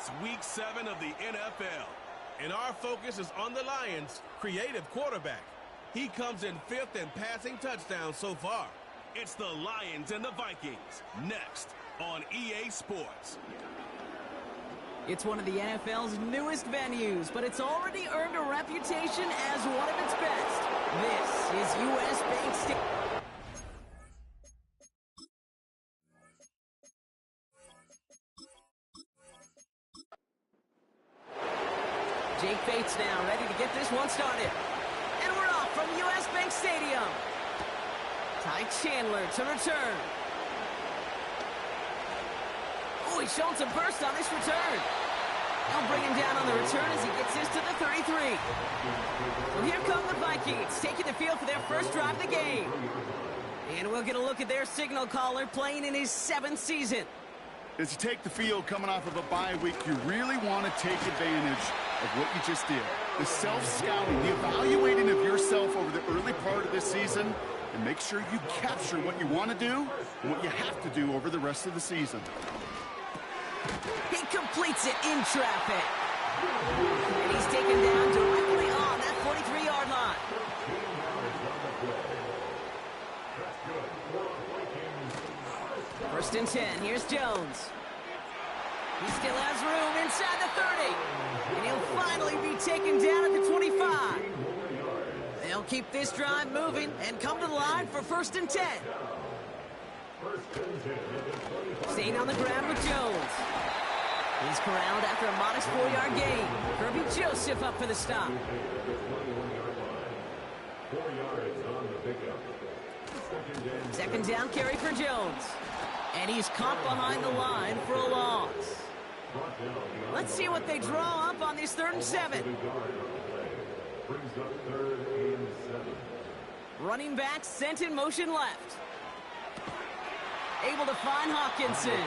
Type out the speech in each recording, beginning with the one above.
It's week 7 of the NFL, and our focus is on the Lions' creative quarterback. He comes in 5th in passing touchdowns so far. It's the Lions and the Vikings, next on EA Sports. It's one of the NFL's newest venues, but it's already earned a reputation as one of its best. This is U.S. Bank Stadium. Jake Bates now ready to get this one started. And we're off from U.S. Bank Stadium. Ty Chandler to return. Oh, he's shown some burst on this return. They'll bring him down on the return as he gets this to the 33. So here come the Vikings, taking the field for their first drive of the game. And we'll get a look at their signal caller playing in his 7th season. As you take the field coming off of a bye week, you really want to take advantage of what you just did. The self-scouting, the evaluating of yourself over the early part of this season, and make sure you capture what you want to do and what you have to do over the rest of the season. He completes it in traffic. And he's taken down directly on that 43-yard line. First and 10. Here's Jones. He still has room inside the 30. And he'll finally be taken down at the 25. They'll keep this drive moving and come to the line for first and 10. Staying on the ground with Jones. He's corralled after a modest 4-yard gain. Kirby Joseph up for the stop. Second down carry for Jones. And he's caught behind the line for a loss. Let's see what they draw up on this 3rd and 7. Running back sent in motion left. Able to find Hawkinson.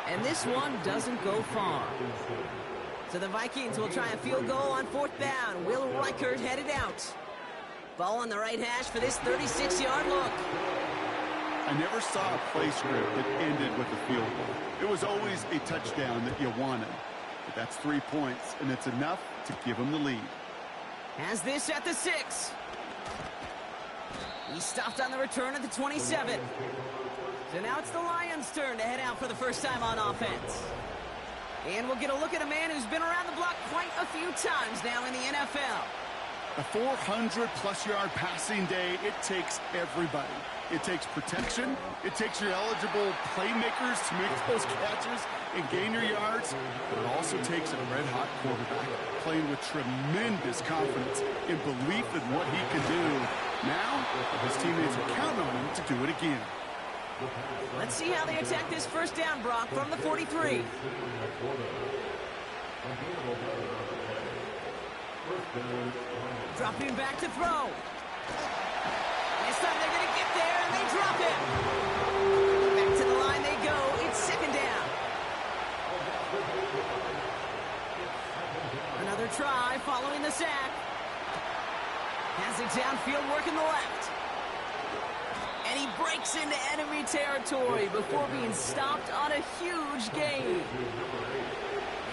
And this one doesn't go far. So the Vikings will try a field goal on 4th down. Will Reichert headed out. Ball on the right hash for this 36-yard look. I never saw a play script that ended with a field goal. It was always a touchdown that you wanted. But that's 3 points, and it's enough to give them the lead. Has this at the 6. He stopped on the return at the 27. So now it's the Lions' turn to head out for the first time on offense. And we'll get a look at a man who's been around the block quite a few times now in the NFL. A 400-plus yard passing day, it takes everybody. It takes protection. It takes your eligible playmakers to make those catches and gain your yards. But it also takes a red-hot quarterback playing with tremendous confidence and belief in what he can do. Now, his teammates are counting on him to do it again. Let's see how they attack this first down, Brock, from the 43. Dropping back to throw. This time they're going to get there, and they drop him. Back to the line they go. It's 2nd down. Another try following the sack. Has it downfield, working the left. And he breaks into enemy territory before being stopped on a huge gain.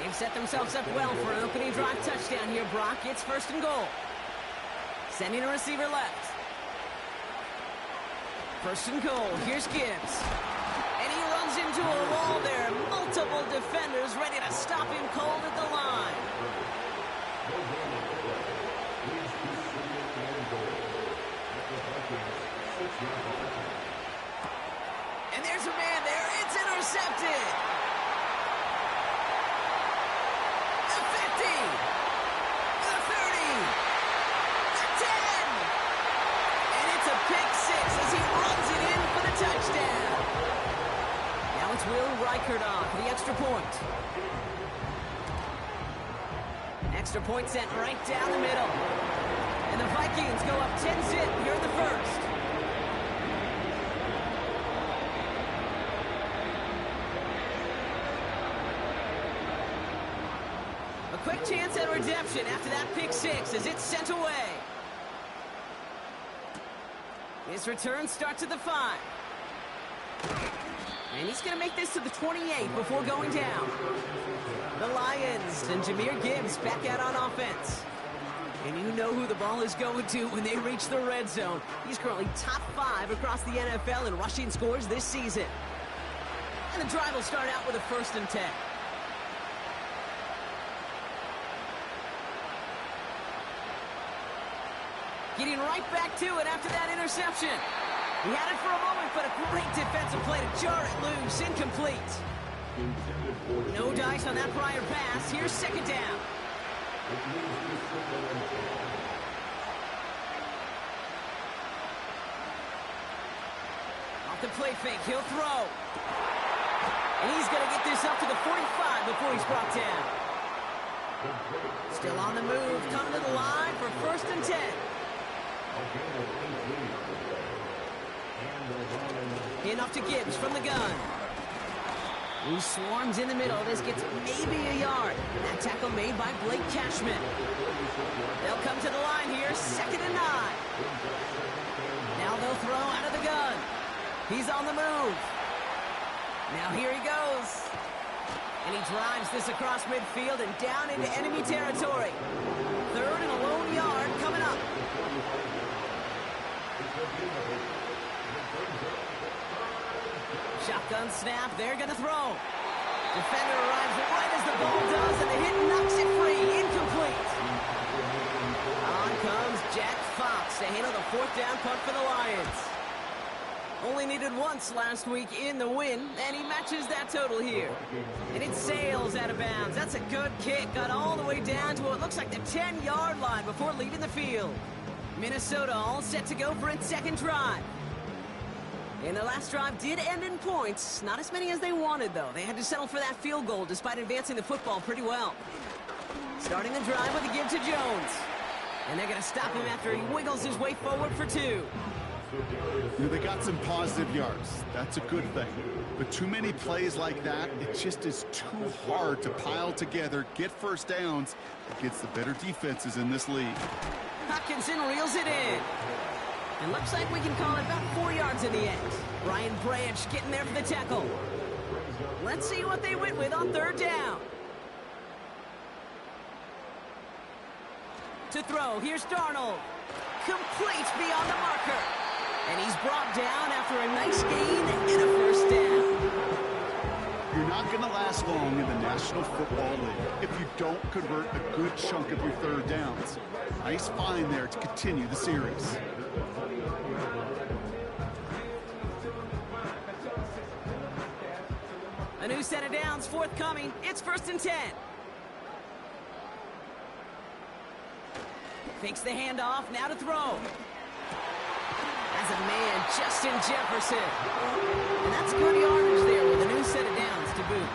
They've set themselves up well for an opening drive touchdown here, Brock. It's 1st and goal. Sending a receiver left. 1st and goal. Here's Gibbs. And he runs into a wall there. Multiple defenders ready to stop him cold at the line. And there's a man there. It's intercepted. The 50. The 30. The 10. And it's a pick 6 as he runs it in for the touchdown. Now it's Will Reichert on for the extra point. Extra point sent right down the middle. And the Vikings go up 10-zip here in the first. A quick chance at redemption after that pick 6 as it's sent away. His return starts at the 5. And he's going to make this to the 28 before going down. The Lions and Jahmyr Gibbs back out on offense. And you know who the ball is going to when they reach the red zone. He's currently top 5 across the NFL in rushing scores this season. And the drive will start out with a 1st and 10. Getting right back to it after that interception. He had it for a moment, but a great defensive play to jar it loose. Incomplete. No dice on that prior pass. Here's 2nd down. Off the play fake, he'll throw. And he's going to get this up to the 45 before he's brought down. Still on the move, coming to the line for 1st and 10. Enough to Gibbs from the gun. He swarms in the middle. This gets maybe a yard. That tackle made by Blake Cashman. They'll come to the line here, 2nd and 9. Now they'll throw out of the gun. He's on the move. Now here he goes. And he drives this across midfield and down into enemy territory. 3rd and a lone yard coming up. Shotgun snap, they're going to throw. Defender arrives right as the ball does, and the hit knocks it free. Incomplete. On comes Jack Fox to handle the 4th down punt for the Lions. Only needed once last week in the win, and he matches that total here. And it sails out of bounds. That's a good kick. Got all the way down to what looks like the 10-yard line before leaving the field. Minnesota all set to go for its 2nd drive. And the last drive did end in points. Not as many as they wanted, though. They had to settle for that field goal despite advancing the football pretty well. Starting the drive with a give to Jones. And they're going to stop him after he wiggles his way forward for 2. You know, they got some positive yards. That's a good thing. But too many plays like that, it just is too hard to pile together, get 1st downs against the better defenses in this league. Hutchinson reels it in. And looks like we can call it about 4 yards in the end. Brian Branch getting there for the tackle. Let's see what they went with on 3rd down. To throw, here's Darnold. Complete beyond the marker. And he's brought down after a nice gain and a 1st down. You're not going to last long in the National Football League if you don't convert a good chunk of your 3rd downs. Nice find there to continue the series. A new set of downs forthcoming. It's 1st and 10. Fakes the handoff, now to throw. As a man, Justin Jefferson. And that's good yardage there with a new set of downs to boot.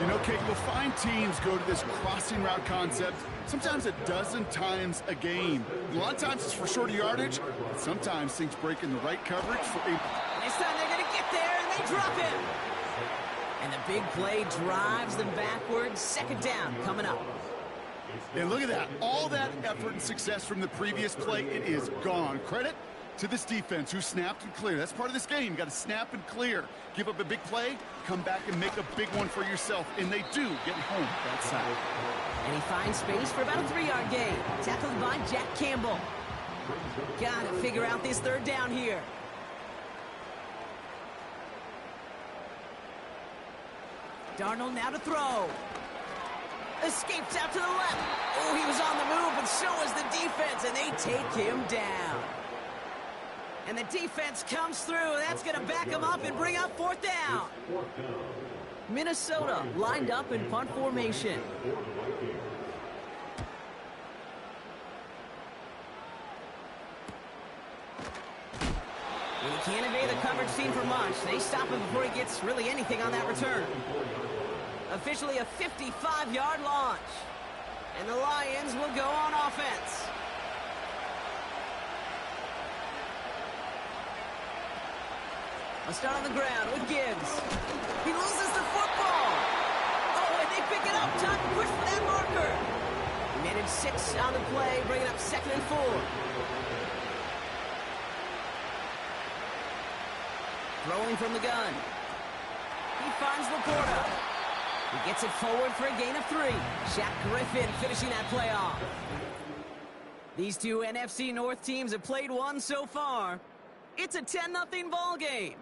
You know, Kate, you'll find teams go to this crossing route concept sometimes a dozen times a game. A lot of times it's for shorter yardage, but sometimes things break in the right coverage for a... This time they're going to get there, and they drop him. And the big play drives them backwards. 2nd down coming up. And look at that. All that effort and success from the previous play, it is gone. Credit to this defense who snapped and cleared. That's part of this game. You got to snap and clear. Give up a big play, come back and make a big one for yourself. And they do get home that side. And he finds space for about a 3-yard gain. Tackled by Jack Campbell. Got to figure out this 3rd down here. Darnold now to throw. Escapes out to the left. Oh, he was on the move, but so was the defense, and they take him down. And the defense comes through. That's going to back him up and bring up 4th down. Minnesota lined up in punt formation. When he can't evade the coverage team for much, they stop him before he gets really anything on that return. Officially a 55-yard launch. And the Lions will go on offense. I'll start on the ground with Gibbs. He loses the football. Oh, and they pick it up. Time to push for that marker. He managed 6 on the play, bringing up 2nd and 4. Throwing from the gun. He finds Laporta. He gets it forward for a gain of 3. Shaq Griffin finishing that play off. These two NFC North teams have played one so far. It's a 10-0 ball game.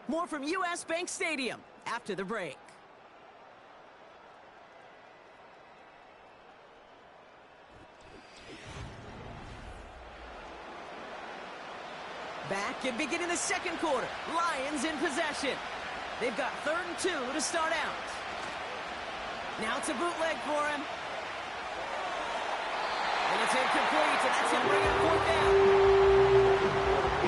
More from US Bank Stadium after the break. Back and beginning the second quarter. Lions in possession. They've got 3rd and 2 to start out. Now it's a bootleg for him. And it's incomplete, and that's going to bring up 4th down.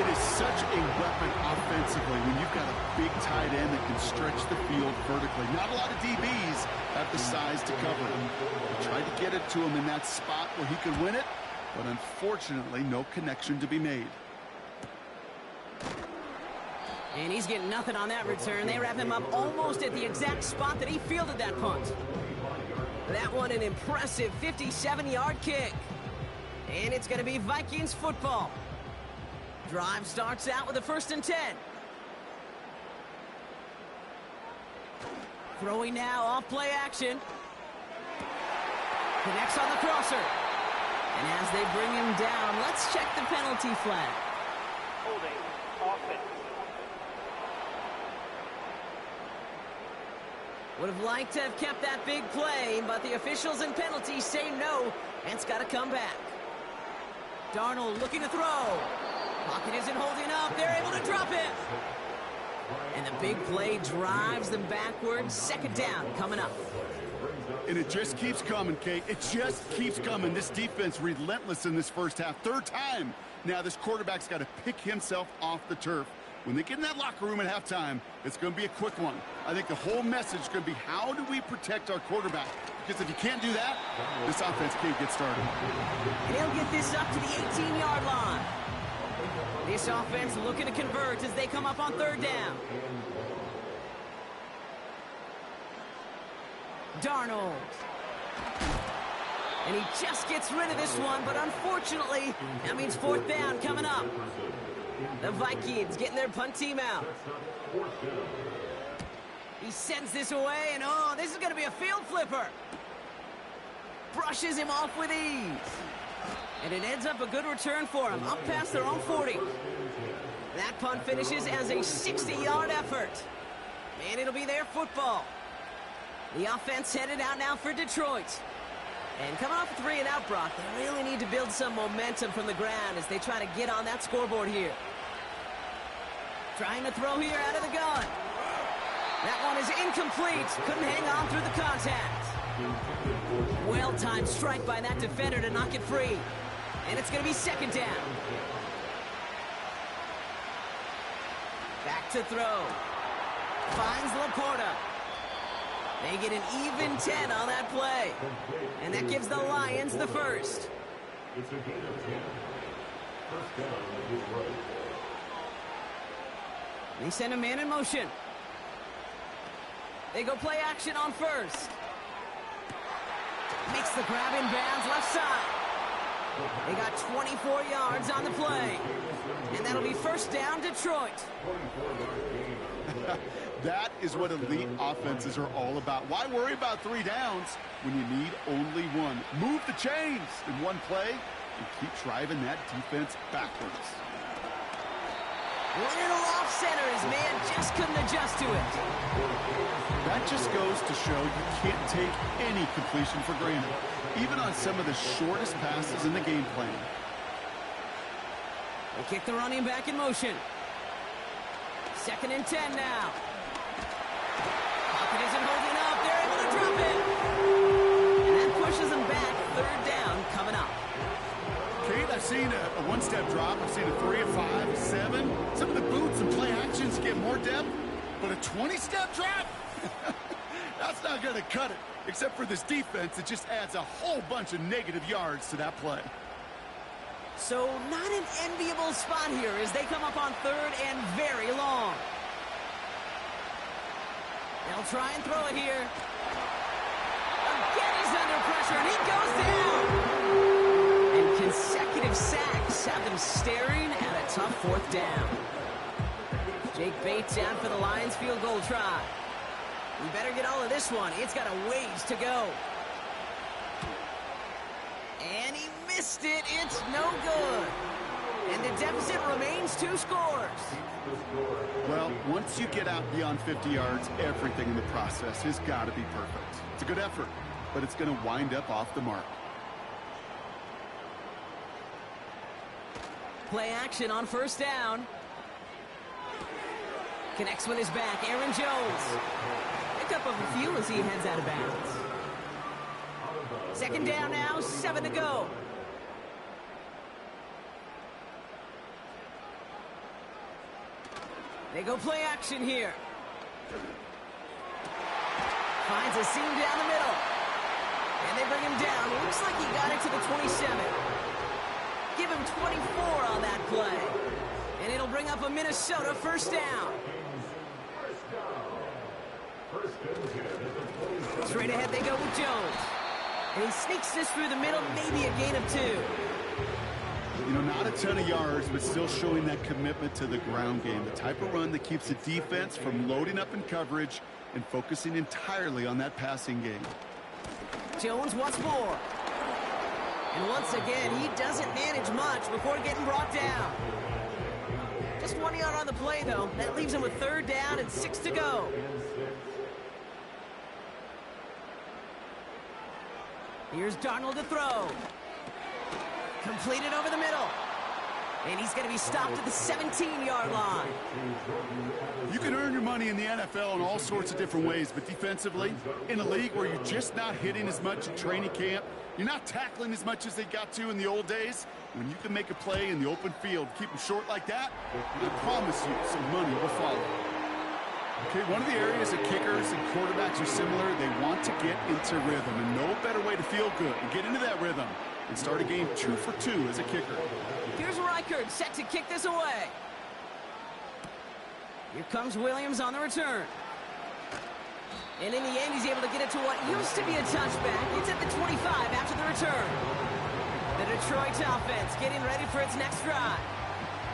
It is such a weapon offensively when you've got a big tight end that can stretch the field vertically. Not a lot of DBs have the size to cover him. They tried to get it to him in that spot where he could win it, but unfortunately, no connection to be made. And he's getting nothing on that return. They wrap him up almost at the exact spot that he fielded that punt. That one an impressive 57-yard kick. And it's going to be Vikings football. Drive starts out with a 1st and 10. Throwing now off play action. Connects on the crosser. And as they bring him down, let's check the penalty flag. Holding offense. Would have liked to have kept that big play, but the officials and penalties say no, and it's got to come back. Darnold looking to throw. Pocket isn't holding up. They're able to drop it. And the big play drives them backwards. 2nd down coming up. And it just keeps coming, Kate. It just keeps coming. This defense relentless in this first half. 3rd time. Now this quarterback's got to pick himself off the turf. When they get in that locker room at halftime, it's going to be a quick one. I think the whole message is going to be, how do we protect our quarterback? Because if you can't do that, this offense can't get started. And he'll get this up to the 18-yard line. This offense looking to convert as they come up on 3rd down. Darnold. And he just gets rid of this one, but unfortunately, that means 4th down coming up. The Vikings getting their punt team out. He sends this away, and oh, this is going to be a field flipper. Brushes him off with ease. And it ends up a good return for him, up past their own 40. That punt finishes as a 60-yard effort. And it'll be their football. The offense headed out now for Detroit. And coming off a 3-and-out, Brock, they really need to build some momentum from the ground as they try to get on that scoreboard here. Trying to throw here out of the gun. That one is incomplete. Couldn't hang on through the contact. Well-timed strike by that defender to knock it free. And it's going to be 2nd down. Back to throw. Finds Laporta. They get an even 10 on that play. And that gives the Lions the 1st. They send a man in motion. They go play action on 1st. Makes the grab in bounds left side. They got 24 yards on the play. And that'll be 1st down, Detroit. That is what elite offenses are all about. Why worry about 3 downs when you need only 1? Move the chains in one play and keep driving that defense backwards. Little off center. His man just couldn't adjust to it. That just goes to show you can't take any completion for granted, even on some of the shortest passes in the game plan. They kick the running back in motion. 2nd and 10 now. Pocket isn't holding up. They're able to drop it. And that pushes them back. 3rd down coming up. Kate, I've seen a one-step drop. I've seen a 3, a 5, a 7. Some of the boots and play actions get more depth, but a 20-step drop? That's not going to cut it, except for this defense that just adds a whole bunch of negative yards to that play. So not an enviable spot here as they come up on 3rd and very long. They'll try and throw it here. Again, he's under pressure, and he goes down. And consecutive sacks have them staring at a tough 4th down. Jake Bates out for the Lions field goal try. We better get all of this one. It's got a ways to go. And he missed it. It's no good. And the deficit remains 2 scores. Well, once you get out beyond 50 yards, everything in the process has got to be perfect. It's a good effort, but it's going to wind up off the mark. Play action on first down. Connects with his back, Aaron Jones. Pick up of a few as he heads out of bounds. Second down now, 7 to go. They go play action here. Finds a seam down the middle. And they bring him down. Looks like he got it to the 27. Give him 24 on that play. And it'll bring up a Minnesota first down. Straight ahead they go with Jones. And he sneaks this through the middle, maybe a gain of 2. You know, not a ton of yards, but still showing that commitment to the ground game. The type of run that keeps the defense from loading up in coverage and focusing entirely on that passing game. Jones once more. And once again, he doesn't manage much before getting brought down. Just 1 yard on the play, though. That leaves him with third down and 6 to go. Here's Darnold to throw. Completed over the middle. And he's going to be stopped at the 17-yard line. You can earn your money in the NFL in all sorts of different ways, but defensively, in a league where you're just not hitting as much at training camp, you're not tackling as much as they got to in the old days, when you can make a play in the open field, keep them short like that, I promise you some money will follow. Okay, one of the areas that kickers and quarterbacks are similar, they want to get into rhythm, and no better way to feel good and get into that rhythm and start a game 2 for 2 as a kicker. Here's Reichert set to kick this away. Here comes Williams on the return. And in the end, he's able to get it to what used to be a touchback. It's at the 25 after the return. The Detroit offense getting ready for its next drive.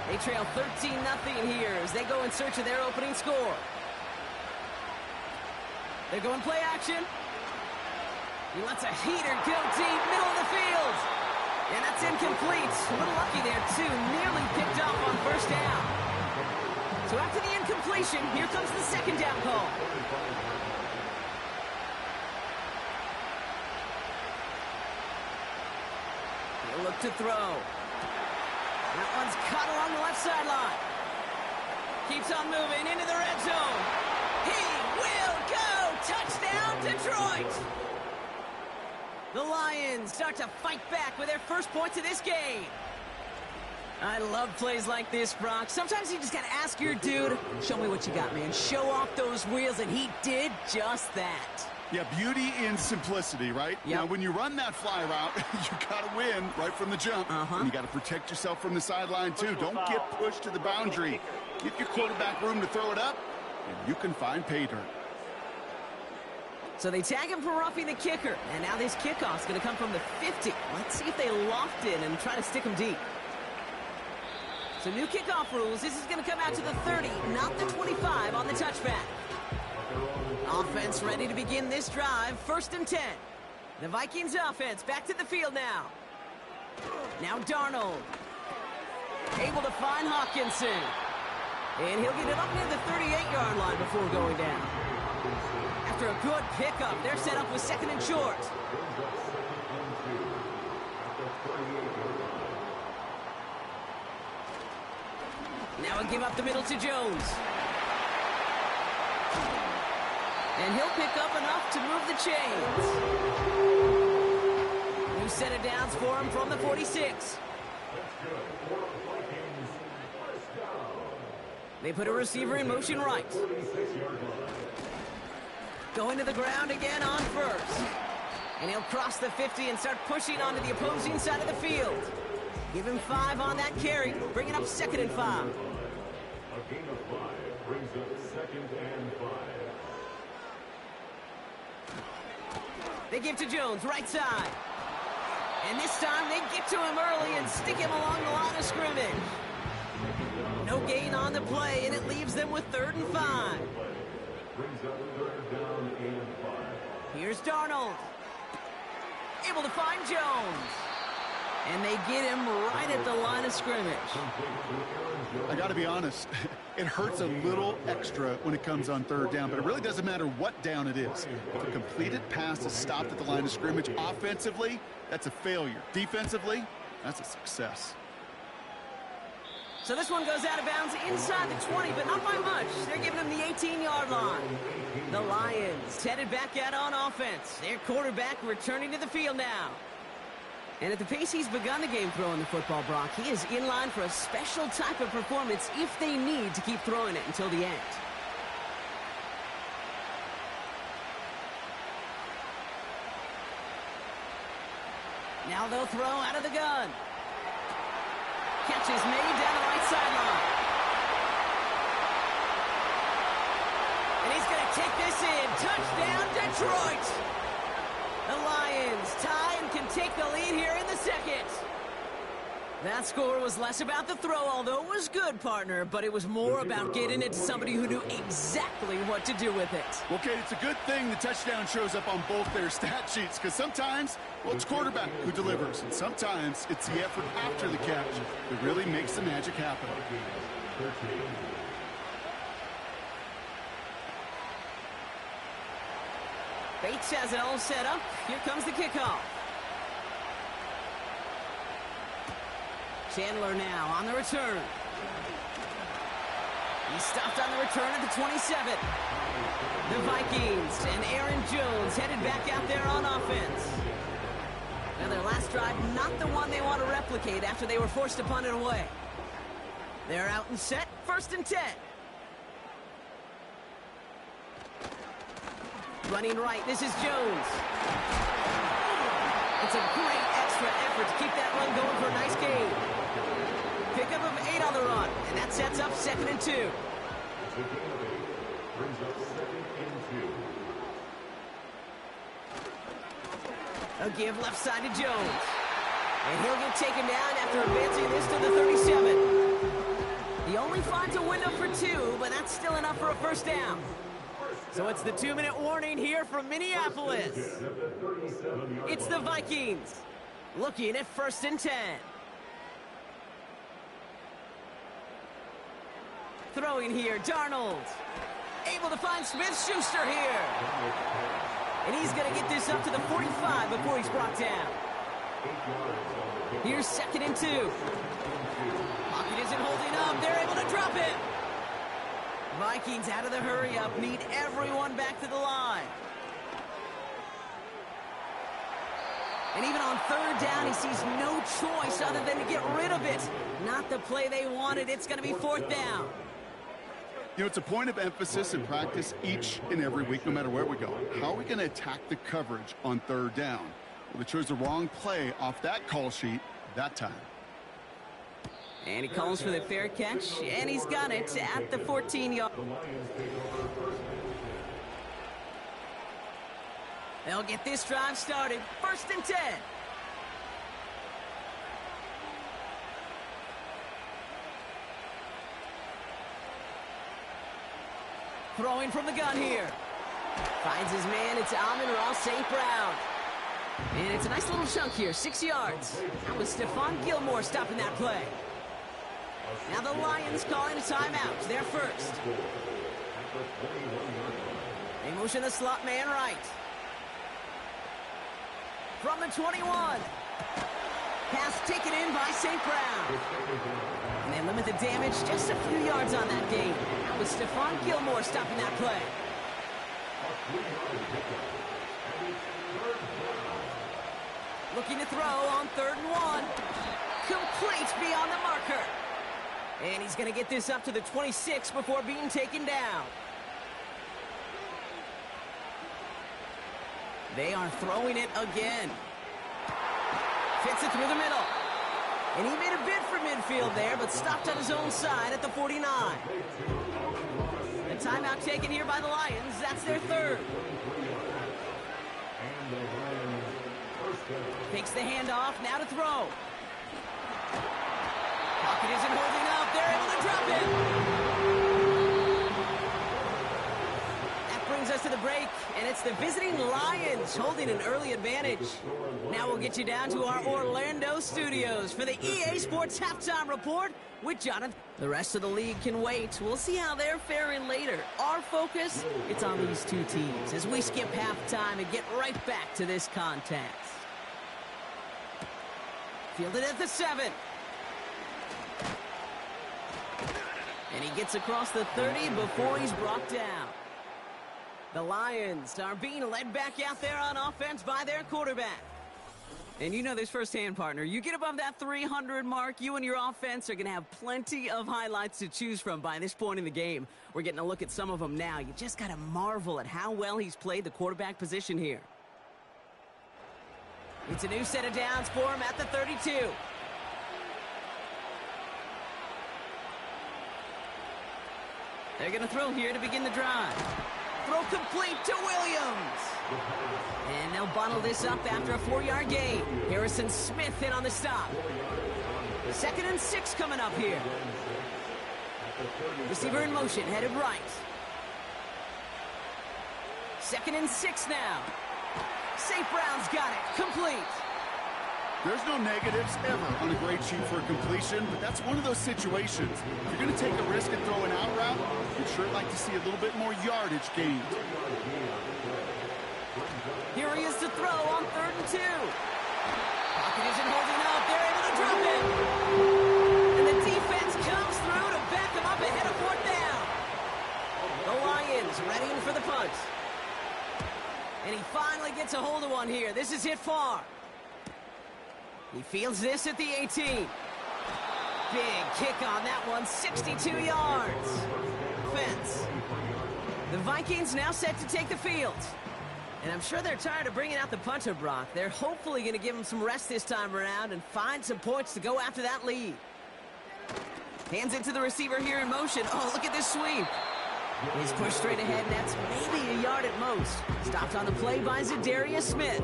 They trail 13-0 here as they go in search of their opening score. They're going play action. He lets a heater go deep, middle of the field. And that's incomplete. A little lucky there, too. Nearly picked off on first down. So after the incompletion, here comes the second down call. He'll look to throw. That one's caught along the left sideline. Keeps on moving into the red zone. He will go! Touchdown, Detroit! The Lions start to fight back with their first points of this game. I love plays like this, Brock. Sometimes you just got to ask your dude, show me what you got, man. Show off those wheels, and he did just that. Yeah, beauty in simplicity, right? Yep. Now, when you run that fly route, you got to win right from the jump. And you got to protect yourself from the sideline, too. Don't get pushed to the boundary. Give your quarterback room to throw it up, and you can find pay dirt. So they tag him for roughing the kicker. And now this kickoff's going to come from the 50. Let's see if they loft in and try to stick him deep. So new kickoff rules. This is going to come out to the 30, not the 25 on the touchback. Offense ready to begin this drive. 1st and 10. The Vikings offense back to the field now. Now Darnold. Able to find Hawkinson. And he'll get it up near the 38-yard line before going down. After a good pickup, they're set up with 2nd and short. Now a give up the middle to Jones. And he'll pick up enough to move the chains. New set of downs for him from the 46. They put a receiver in motion right. Going to the ground again on first. And he'll cross the 50 and start pushing onto the opposing side of the field. Give him 5 on that carry. Bring it up 2nd and 5. A gain of 5 brings up 2nd and 5. They give to Jones, right side. And this time they get to him early and stick him along the line of scrimmage. No gain on the play, and it leaves them with 3rd and 5. brings up third down and 5. Here's Darnold. Able to find Jones. And they get him right at the line of scrimmage. I got to be honest, it hurts a little extra when it comes on third down, but it really doesn't matter what down it is. If a completed pass is stopped at the line of scrimmage, offensively, that's a failure. Defensively, that's a success. So this one goes out of bounds inside the 20, but not by much. They're giving him the 18-yard line. The Lions headed back out on offense. Their quarterback returning to the field now. And at the pace he's begun the game throwing the football, Brock, he is in line for a special type of performance if they need to keep throwing it until the end. Now they'll throw out of the gun. Catch is made down the right sideline. And he's going to kick this in. Touchdown, Detroit! The Lions tie and can take the lead here in the second. That score was less about the throw, although it was good, partner, but it was more about getting it to somebody who knew exactly what to do with it. Well, Kate, it's a good thing the touchdown shows up on both their stat sheets, because sometimes, well, it's quarterback who delivers, and sometimes it's the effort after the catch that really makes the magic happen. Bates has it all set up. Here comes the kickoff. Chandler now on the return. He's stopped on the return at the 27. The Vikings and Aaron Jones headed back out there on offense. Now their last drive, not the one they want to replicate after they were forced to punt it away. They're out and set, 1st and 10. Running right, this is Jones. It's a great extra effort to keep that run going for a nice gain. Pickup of 8 on the run, and that sets up 2nd and 2. Brings up 2nd and 2. A give left side to Jones. And he'll get taken down after advancing this to the 37. He only finds a window for 2, but that's still enough for a 1st down. So it's the 2-minute warning here from Minneapolis. It's the Vikings looking at 1st and 10. Throwing here, Darnold. Able to find Smith-Schuster here. And he's going to get this up to the 45 before he's brought down. Here's 2nd and 2. Pocket isn't holding up. They're able to drop it. Vikings out of the hurry-up, need everyone back to the line. And even on 3rd down, he sees no choice other than to get rid of it. Not the play they wanted. It's going to be 4th down. You know, it's a point of emphasis in practice each and every week, no matter where we go. How are we going to attack the coverage on 3rd down? Well, they chose the wrong play off that call sheet that time. And he calls for the fair catch, and he's got it at the 14-yard. They'll get this drive started. 1st and 10. Throwing from the gun here. Finds his man. It's Amon-Ra St. Brown. And it's a nice little chunk here, 6 yards. That was Stephon Gilmore stopping that play. Now the Lions calling a timeout. They're first. They motion the slot man right. From the 21. Pass taken in by St. Brown. And they limit the damage just a few yards on that gain. That was Stephon Gilmore stopping that play. Looking to throw on 3rd and 1. Complete beyond the marker. And he's going to get this up to the 26 before being taken down. They are throwing it again. Fits it through the middle. And he made a bid for midfield there, but stopped on his own side at the 49. The timeout taken here by the Lions. That's their 3rd. Takes the handoff, now to throw. Pocket isn't holding up. They're able to drop it. And it's the visiting Lions holding an early advantage. Now we'll get you down to our Orlando studios for the EA Sports Halftime Report with Jonathan. The rest of the league can wait. We'll see how they're faring later. Our focus, it's on these two teams as we skip halftime and get right back to this contest. Fielded at the 7. And he gets across the 30 before he's brought down. The Lions are being led back out there on offense by their quarterback. And you know this firsthand, partner. You get above that 300 mark, you and your offense are going to have plenty of highlights to choose from by this point in the game. We're getting a look at some of them now. You just got to marvel at how well he's played the quarterback position here. It's a new set of downs for him at the 32. They're going to throw here to begin the drive. Throw complete to Williams. And they'll bottle this up after a 4-yard gain. Harrison Smith in on the stop. 2nd and 6 coming up here. Receiver in motion, headed right. 2nd and 6 now. St. Brown's got it. Complete. There's no negatives ever on a grade sheet for a completion, but that's one of those situations. If you're going to take a risk and throw an out route, you'd sure like to see a little bit more yardage gained. Here he is to throw on 3rd and 2. Pocket isn't holding up. They're able to drop him. And the defense comes through to back him up ahead of 4th down. The Lions readying for the punt. And he finally gets a hold of one here. This is hit far. He fields this at the 18. Big kick on that one, 62 yards. Fence. The Vikings now set to take the field. And I'm sure they're tired of bringing out the punter, Brock. They're hopefully going to give him some rest this time around and find some points to go after that lead. Hands it to the receiver here in motion. Oh, look at this sweep. He's pushed straight ahead, and that's maybe a yard at most. Stopped on the play by Zadarius Smith.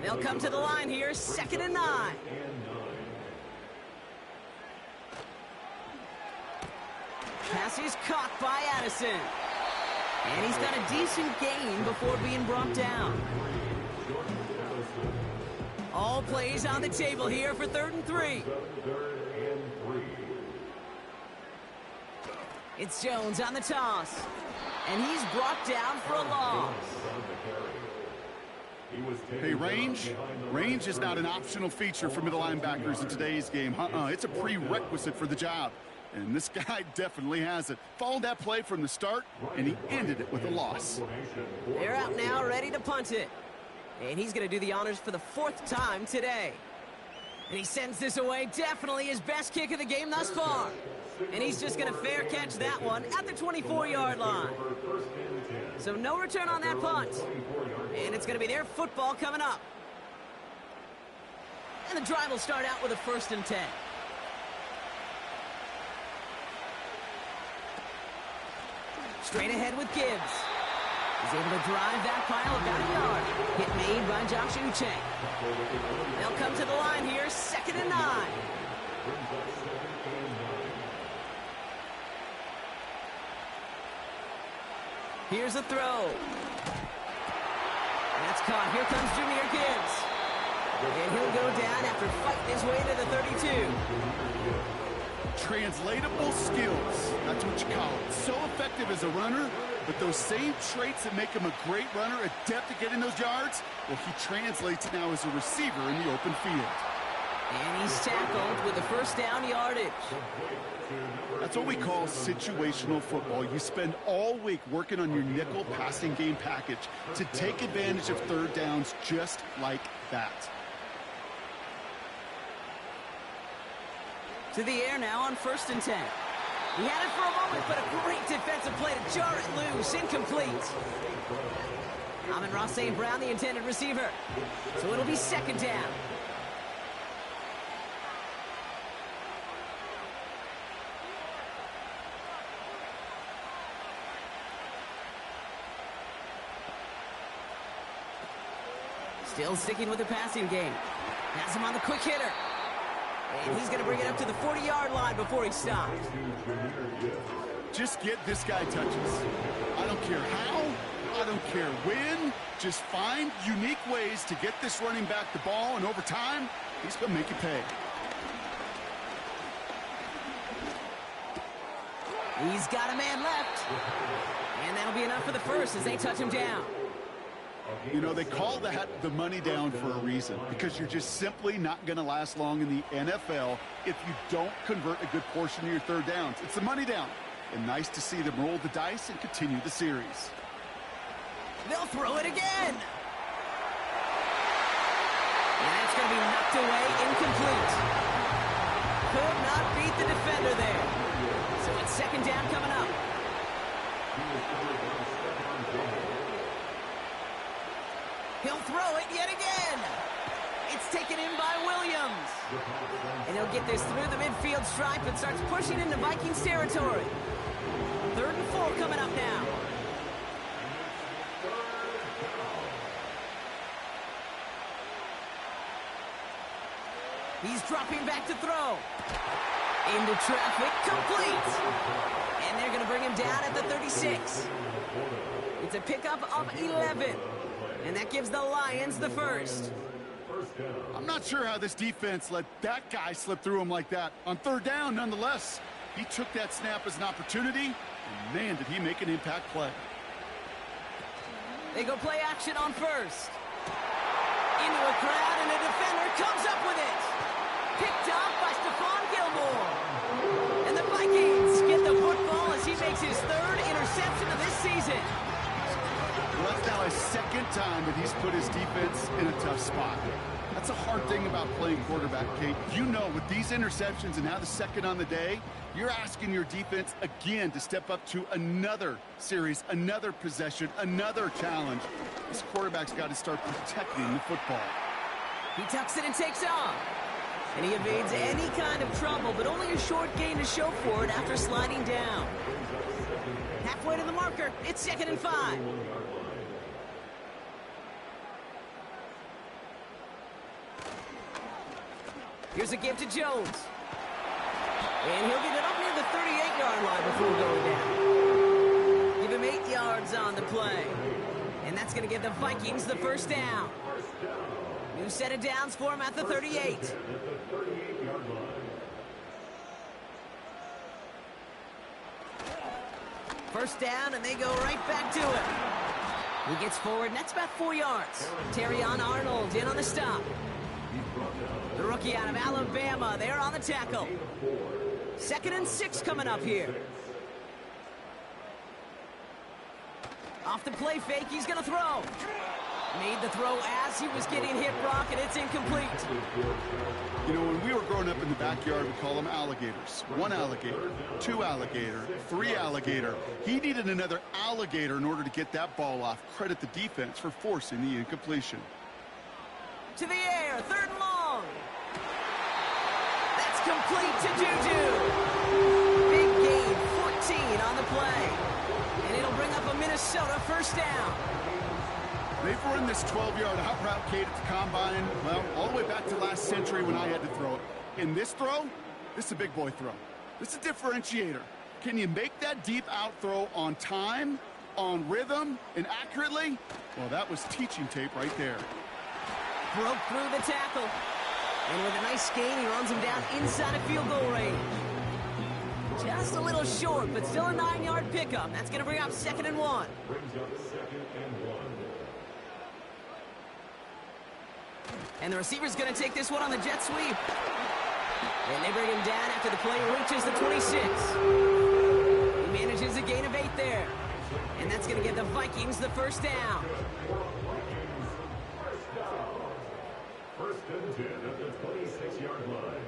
They'll come to the line here, 2nd and 9. Pass is caught by Addison. And he's got a decent gain before being brought down. All plays on the table here for 3rd and 3. It's Jones on the toss. And he's brought down for a loss. Hey, range is not an optional feature for middle linebackers in today's game. It's a prerequisite for the job. And this guy definitely has it. Followed that play from the start, and he ended it with a loss. They're out now, ready to punt it. And he's going to do the honors for the 4th time today. And he sends this away, definitely his best kick of the game thus far. And he's just going to fair catch that one at the 24-yard line. So no return on that punt. And it's going to be their football coming up. And the drive will start out with a 1st and 10. Straight ahead with Gibbs. He's able to drive that pile about a yard. Hit made by Josh Uche. They'll come to the line here, 2nd and 9. Here's a throw. That's caught. Here comes Jahmyr Gibbs. And he'll go down after fighting his way to the 32. Translatable skills. That's what you call it. So effective as a runner, but those same traits that make him a great runner, adept at getting those yards, well, he translates now as a receiver in the open field. And he's tackled with a 1st down yardage. That's what we call situational football. You spend all week working on your nickel passing game package to take advantage of 3rd downs just like that. To the air now on 1st and 10. He had it for a moment, but a great defensive play to jar it loose. Incomplete. Amon-Ra St. Brown, the intended receiver. So it'll be 2nd down. Still sticking with the passing game. Has him on the quick hitter. And he's going to bring it up to the 40-yard line before he stops. Just get this guy touches. I don't care how I don't care when, just find unique ways to get this running back the ball, and over time, he's going to make you pay. He's got a man left. And that'll be enough for the first as they touch him down. You know, they call that the money down for a reason, because you're just simply not going to last long in the NFL if you don't convert a good portion of your third downs. It's the money down. And nice to see them roll the dice and continue the series. They'll throw it again. And that's going to be knocked away, incomplete. Could not beat the defender there. So it's second down coming up. He'll throw it yet again. It's taken in by Williams. And he'll get this through the midfield stripe and starts pushing into Vikings territory. 3rd and 4 coming up now. He's dropping back to throw. Into traffic, complete. And they're going to bring him down at the 36. It's a pickup of 11. And that gives the Lions the first. I'm not sure how this defense let that guy slip through him like that. On 3rd down, nonetheless, he took that snap as an opportunity, and man, did he make an impact play. They go play action on 1st. Into a crowd, and a defender comes up with it. Picked up by Stephon Gilmore. And the Vikings get the football as he makes his 3rd interception of this season. Well, that's now his 2nd time that he's put his defense in a tough spot. That's a hard thing about playing quarterback, Kate. You know, with these interceptions and now the 2nd on the day, you're asking your defense again to step up to another series, another possession, another challenge. This quarterback's got to start protecting the football. He tucks it and takes off. And he evades any kind of trouble, but only a short gain to show for it after sliding down. Halfway to the marker, it's 2nd and 5. Here's a give to Jones. And he'll get it up near the 38-yard line before going down. Give him 8 yards on the play. And that's going to give the Vikings the first down. New set of downs for him at the 38. First down, and they go right back to it. He gets forward, and that's about 4 yards. Terrion Arnold in on the stop. The rookie out of Alabama, they're on the tackle. 2nd and 6 coming up here. Off the play fake, he's going to throw. Made the throw as he was getting hit, Brock, and it's incomplete. You know, when we were growing up in the backyard, we call them alligators. 1 alligator, 2 alligator, 3 alligator. He needed another alligator in order to get that ball off. Credit the defense for forcing the incompletion. To the air, 3rd and long. That's complete to Juju. Big gain, 14 on the play. And it'll bring up a Minnesota first down. They've run this 12-yard out route, Kate, at the combine, well, all the way back to last century when I had to throw it. In this throw, this is a big boy throw. This is a differentiator. Can you make that deep out throw on time, on rhythm, and accurately? Well, that was teaching tape right there. Broke through the tackle. And with a nice gain, he runs him down inside of field goal range. Just a little short, but still a 9-yard pickup. That's going to bring up 2nd and 1. And the receiver's going to take this one on the jet sweep. And they bring him down after the play reaches the 26. He manages a gain of 8 there. And that's going to give the Vikings the first down. First and 10 at the 26-yard line.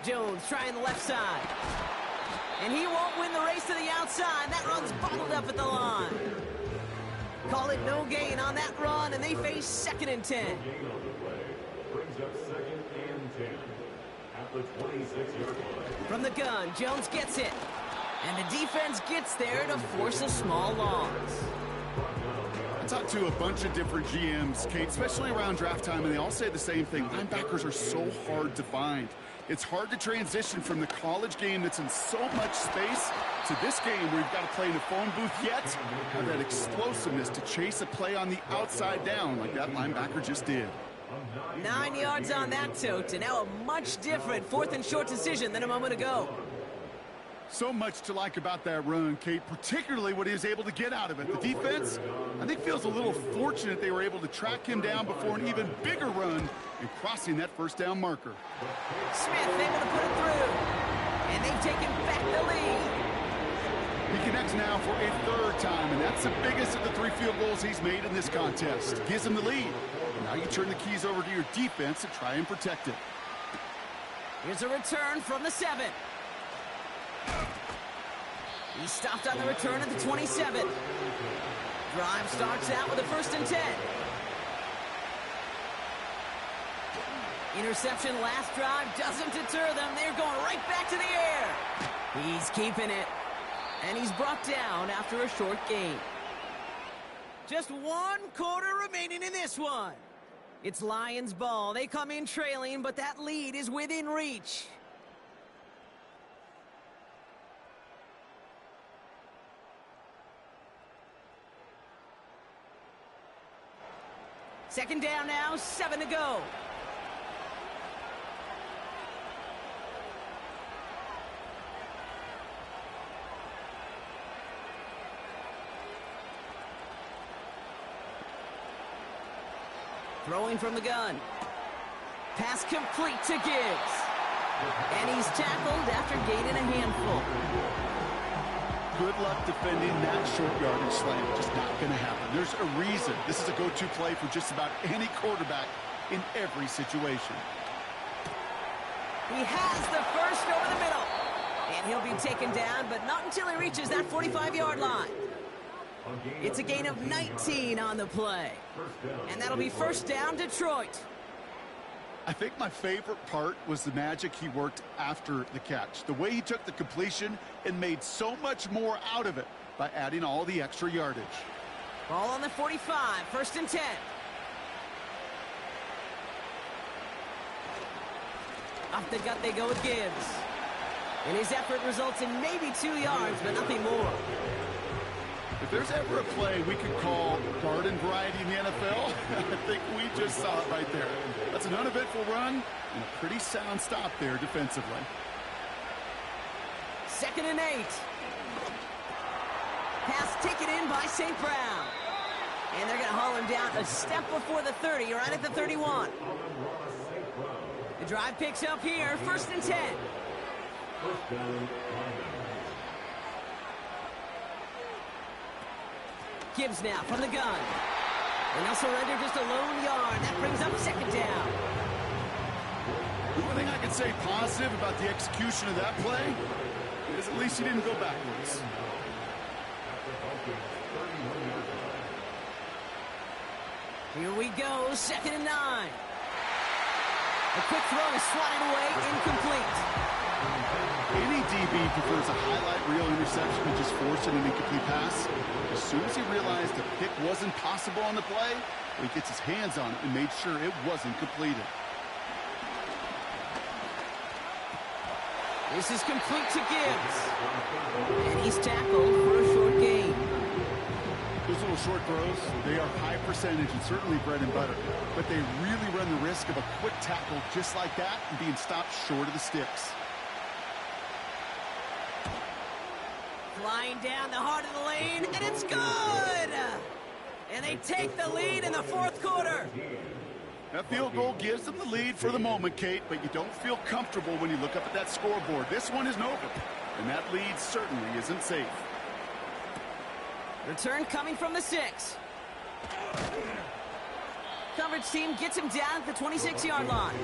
Jones trying the left side. And he won't win the race to the outside. That run's bottled up at the line. Call it no gain on that run, and they face 2nd and 10. Gain on the play brings up 2nd and 10 at the 26-yard line. From the gun, Jones gets it. And the defense gets there to force a small loss. I talked to a bunch of different GMs, Kate, especially around draft time, and they all say the same thing. Linebackers are so hard to find. It's hard to transition from the college game that's in so much space to this game where you've got to play in a phone booth, yet have that explosiveness to chase a play on the outside down like that linebacker just did. 9 yards on that tote, and now a much different 4th and short decision than a moment ago. So much to like about that run, Kate, particularly what he was able to get out of it. The defense, I think, feels a little fortunate they were able to track him down before an even bigger run and crossing that first down marker. Smith able to put it through, and they've taken back the lead. He connects now for a 3rd time, and that's the biggest of the 3 field goals he's made in this contest. Gives him the lead. Now you turn the keys over to your defense to try and protect it. Here's a return from the 7. He stopped on the return at the 27. Drive starts out with a 1st and 10. Interception last drive doesn't deter them. They're going right back to the air. He's keeping it. And he's brought down after a short gain. Just 1 quarter remaining in this one. It's Lions ball. They come in trailing, but that lead is within reach. Second down now, 7 to go. Throwing from the gun. Pass complete to Gibbs. And he's tackled after gaining a handful. Good luck defending that short yardage slant. Just not going to happen. There's a reason this is a go-to play for just about any quarterback in every situation. He has the first over the middle. And he'll be taken down, but not until he reaches that 45-yard line. It's a gain of 19 on the play. And that'll be 1st down, Detroit. I think my favorite part was the magic he worked after the catch. The way he took the completion and made so much more out of it by adding all the extra yardage. Ball on the 45, 1st and 10. Off the gut they go with Gibbs. And his effort results in maybe 2 yards, but nothing more. If there's ever a play we could call garden variety in the NFL, I think we just saw it right there. That's an uneventful run and a pretty sound stop there defensively. 2nd and 8. Pass taken in by St. Brown. And they're going to haul him down a step before the 30, right at the 31. The drive picks up here, 1st and 10. Gibbs now from the gun. And they'll surrender just a lone yard. That brings up 2nd down. The one thing I can say positive about the execution of that play is at least he didn't go backwards. Here we go, 2nd and 9. A quick throw is swatted away, incomplete. Any DB prefers a highlight reel interception to just forcing an incomplete pass. As soon as he realized the pick wasn't possible on the play, he gets his hands on it and made sure it wasn't completed. This is complete to Gibbs. And he's tackled for a short gain. Those little short throws, they are high percentage and certainly bread and butter. But they really run the risk of a quick tackle just like that and being stopped short of the sticks. Flying down the heart of the lane, and it's good! And they take the lead in the 4th quarter. That field goal gives them the lead for the moment, Kate, but you don't feel comfortable when you look up at that scoreboard. This one isn't over, and that lead certainly isn't safe. Return coming from the 6. Coverage team gets him down at the 26-yard line.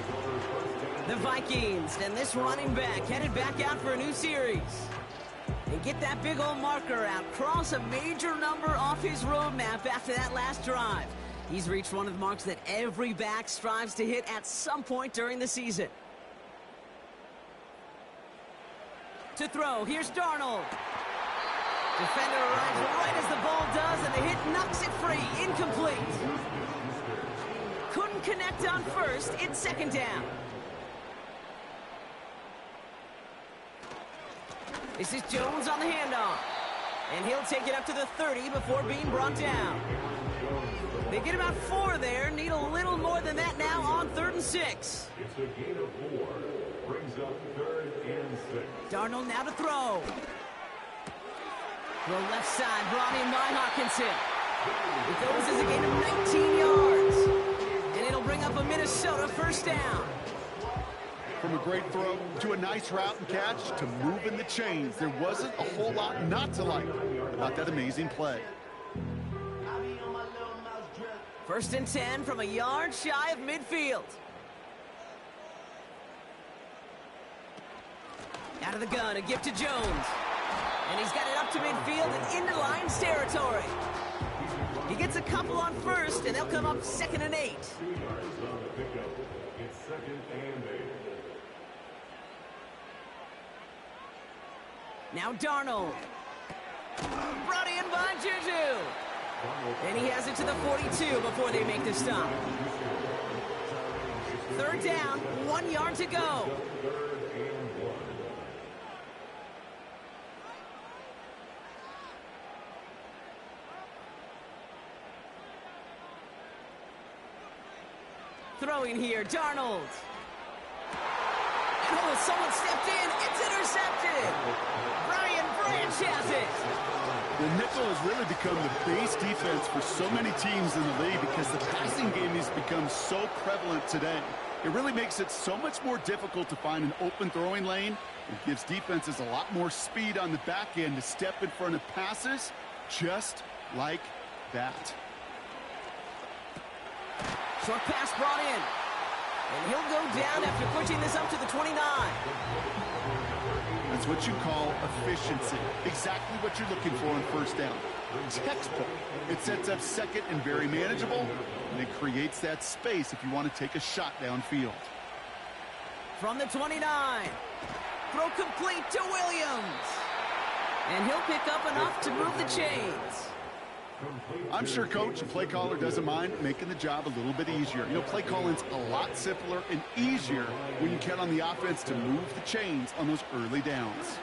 The Vikings and this running back headed back out for a new series. And get that big old marker out. Cross a major number off his roadmap after that last drive. He's reached one of the marks that every back strives to hit at some point during the season. To throw, here's Darnold. Defender arrives right as the ball does, and the hit knocks it free. Incomplete. Couldn't connect on first. It's 2nd down. This is Jones on the handoff. And he'll take it up to the 30 before being brought down. They get about 4 there. Need a little more than that now on 3rd and 6. It's a gain of 4. Brings up 3rd and 6. Darnold now to throw. Throw left side, brought in by Hockenson. It goes as a gain of 19 yards. And it'll bring up a Minnesota first down. From a great throw to a nice route and catch to moving the chains, there wasn't a whole lot not to like about that amazing play. 1st and 10 from a yard shy of midfield. Out of the gun, a gift to Jones. And he's got it up to midfield and into Lions territory. He gets a couple on 1st, and they'll come up 2nd and 8. 2 yards on the pickup. It's 2nd and 8. Now Darnold. Brought in by Juju. And he has it to the 42 before they make the stop. 3rd down, 1 yard to go. 3rd and 1. Throwing here, Darnold. And oh, someone stepped in. It's intercepted. Brian Branch has it. The nickel has really become the base defense for so many teams in the league because the passing game has become so prevalent today. It really makes it so much more difficult to find an open throwing lane. It gives defenses a lot more speed on the back end to step in front of passes just like that. Short pass brought in. And he'll go down after pushing this up to the 29. That's what you call efficiency. Exactly what you're looking for on 1st down. Textbook. It sets up 2nd and very manageable, and it creates that space if you want to take a shot downfield. From the 29. Throw complete to Williams. And he'll pick up enough to move the chains. I'm sure coach and play caller doesn't mind making the job a little bit easier. You know, play calling's a lot simpler and easier when you count on the offense to move the chains on those early downs.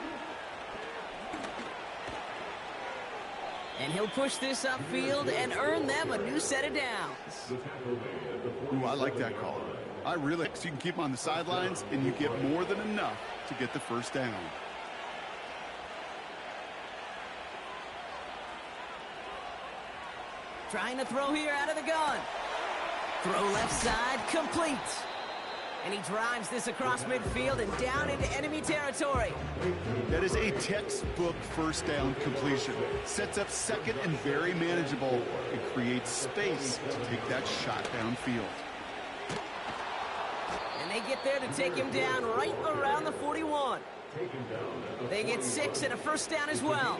And he'll push this upfield and earn them a new set of downs. Ooh, I like that call. I really, so you can keep them on the sidelines and you get more than enough to get the 1st down. Trying to throw here out of the gun. Throw left side, complete. And he drives this across midfield and down into enemy territory. That is a textbook 1st down completion. Sets up 2nd and very manageable and creates space to take that shot downfield. And they get there to take him down right around the 41. They get 6 and a 1st down as well.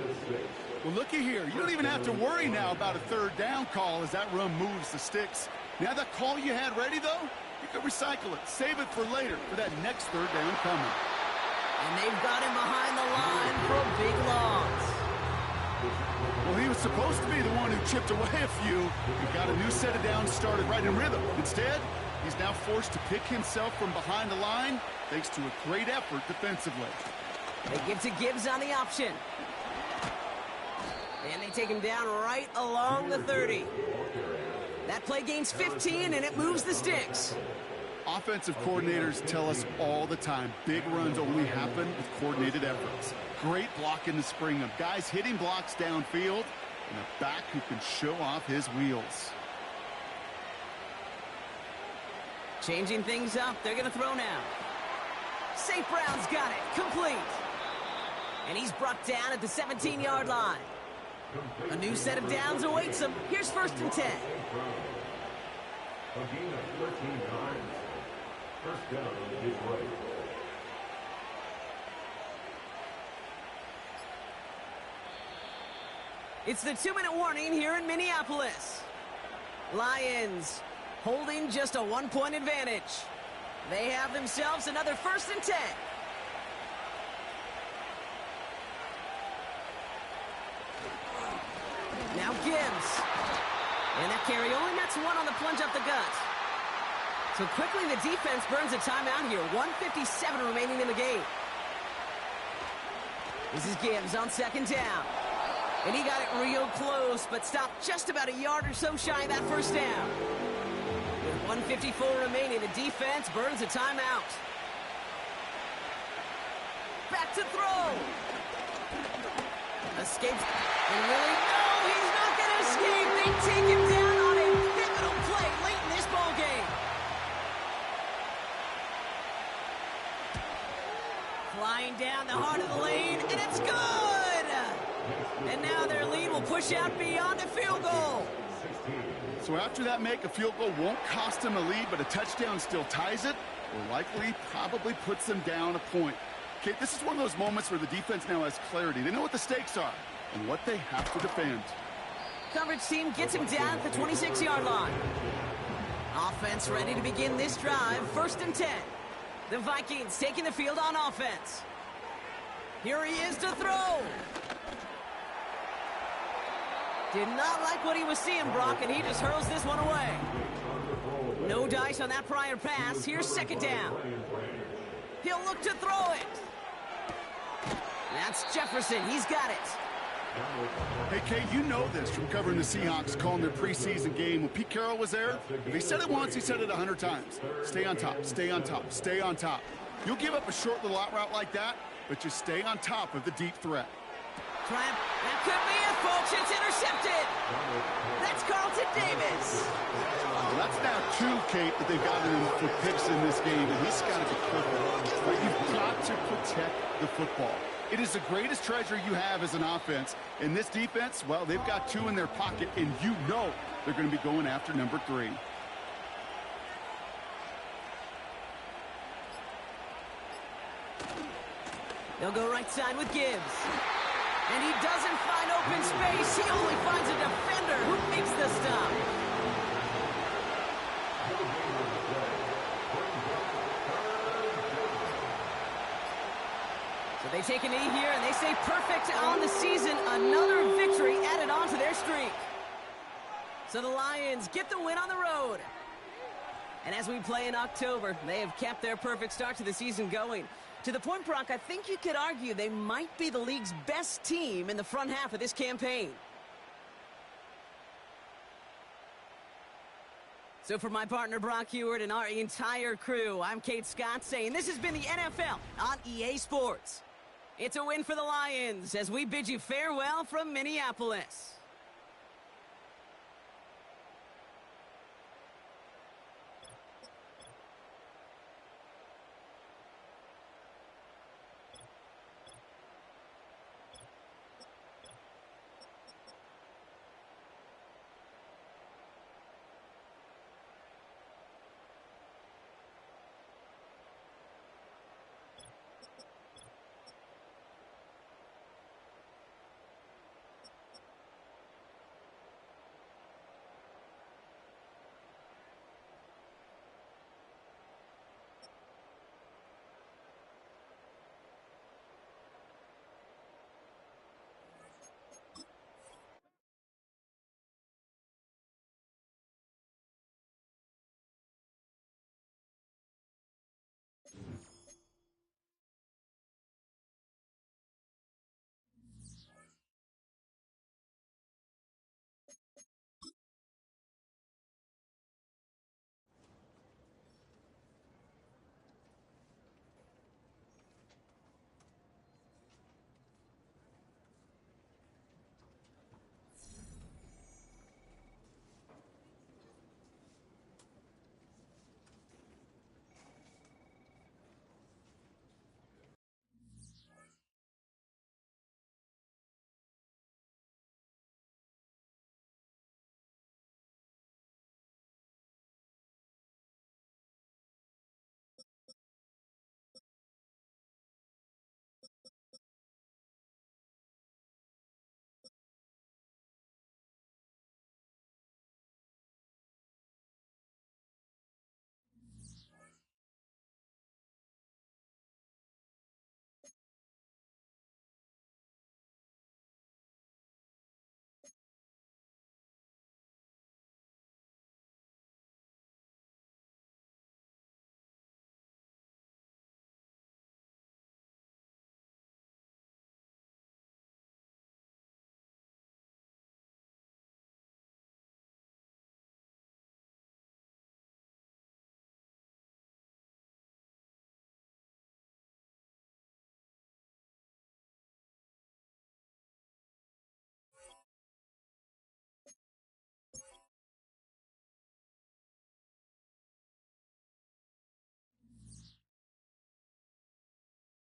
Well, looky here. You don't even have to worry now about a 3rd down call as that run moves the sticks. Now that call you had ready, though, you can recycle it. Save it for later for that next 3rd down coming. And they've got him behind the line for a big loss. Well, he was supposed to be the one who chipped away a few and got a new set of downs started right in rhythm. Instead, he's now forced to pick himself from behind the line thanks to a great effort defensively. They give to Gibbs on the option. And they take him down right along the 30. That play gains 15, and it moves the sticks. Offensive coordinators tell us all the time, big runs only happen with coordinated efforts. Great blocking to spring them. Guys hitting blocks downfield, and a back who can show off his wheels. Changing things up. They're going to throw now. St. Brown's got it. Complete. And he's brought down at the 17-yard line. A new set of downs awaits him. Here's 1st and 10. A gain of 13 yards. 1st down on Detroit. It's the 2-minute warning here in Minneapolis. Lions holding just a 1-point advantage. They have themselves another 1st and 10. Now Gibbs. And that carry only nets 1 on the plunge up the gut. So quickly the defense burns a timeout here. 1:57 remaining in the game. This is Gibbs on second down. And he got it real close, but stopped just about a yard or so shy of that first down. With 1:54 remaining, the defense burns a timeout. Back to throw. Escapes. And really, no, he's not going to escape. They take him down on a pivotal play late in this ball game. Flying down the heart of the lane, and it's good! And now their lead will push out beyond a field goal. So after that make, a field goal won't cost them a lead, but a touchdown still ties it, or likely probably puts them down a point. Okay, this is one of those moments where the defense now has clarity. They know what the stakes are and what they have to defend. Coverage team gets him down at the 26-yard line. Offense ready to begin this drive, 1st and 10. The Vikings taking the field on offense. Here he is to throw. Did not like what he was seeing, Brock, and he just hurls this one away. No dice on that prior pass. Here's 2nd down. He'll look to throw it. That's Jefferson. He's got it. Hey, Kate, you know this from covering the Seahawks, calling their preseason game. When Pete Carroll was there, if he said it once, he said it 100 times. Stay on top, stay on top, stay on top. You'll give up a short little out route like that, but just stay on top of the deep threat. That could be it, folks. It's intercepted. That's Carlton Davis. Well, that's now 2, Kate, that they've gotten him for picks in this game, and he's got to be careful. But you've got to protect the football. It is the greatest treasure you have as an offense. In this defense, well, they've got 2 in their pocket, and you know they're going to be going after number 3. They'll go right side with Gibbs. And he doesn't find open space. He only finds a defender who makes the stop. So they take a knee here, and they stay perfect on the season. Another victory added on to their streak. So the Lions get the win on the road. And as we play in October, they have kept their perfect start to the season going. To the point, Brock, I think you could argue they might be the league's best team in the front half of this campaign. So for my partner, Brock Huard, and our entire crew, I'm Kate Scott saying this has been the NFL on EA Sports. It's a win for the Lions as we bid you farewell from Minneapolis.